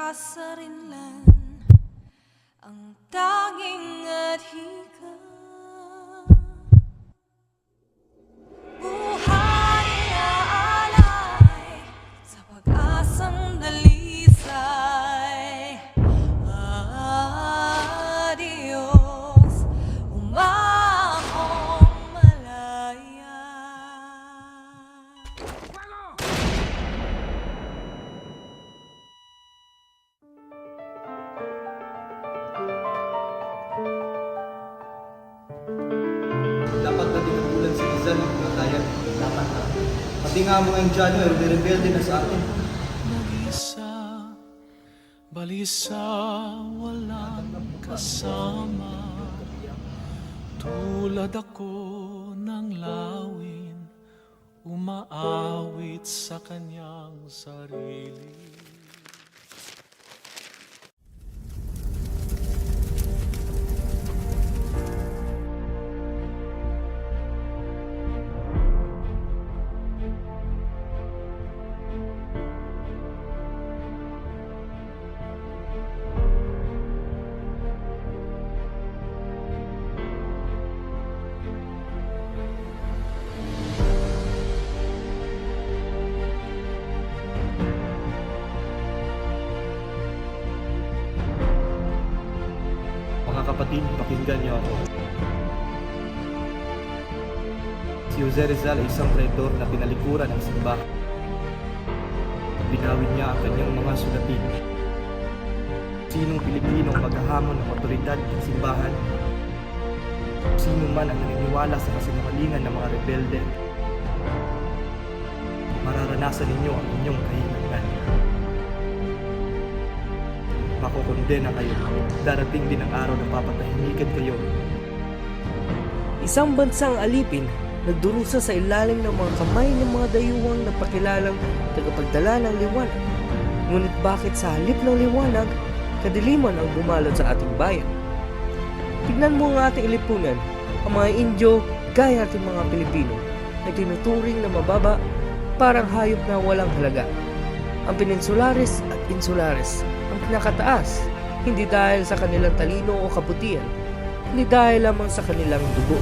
kasarinlan ang tanging adhika. Buhay aalay sa pag-asang dalisay. Adios, umahong malaya. Dapat na tinutulad si Rizal ng kamatayan. Dapat na. Pati nga mga Indiano, rebelde na sa atin. Mag-isa, balisa, walang kasama. Tulad ako ng lawin, umaawit sa kanyang sarili. Mga kapatid, pakinggan niyo ako. Si Jose Rizal ay isang traitor na pinalikuran ng simbahan. Binawid niya ang kanyang mga sulatin. Sinong Pilipino ang maghahamon ng otoridad ng simbahan? Sino man ang naniniwala sa kasinungalingan ng mga rebelde, mararanasan ninyo ang inyong kahinatnan. Makukondena kayo. Darating din ang araw na papatahimikan kayo. Isang bansang alipin nagdurusa sa ilalim ng mga kamay ng mga dayuhang na pakilalang tagapagdala ng liwanag. Ngunit bakit sa halip ng liwanag, kadiliman ang bumalot sa ating bayan? Tignan mo ang ating lipunan, ang mga Indio gaya ating mga Pilipino na tinuturing na mababa, parang hayop na walang halaga. Ang Peninsulares at Insulares ang pinakataas, hindi dahil sa kanilang talino o kabutihan, hindi dahil lamang sa kanilang dugo,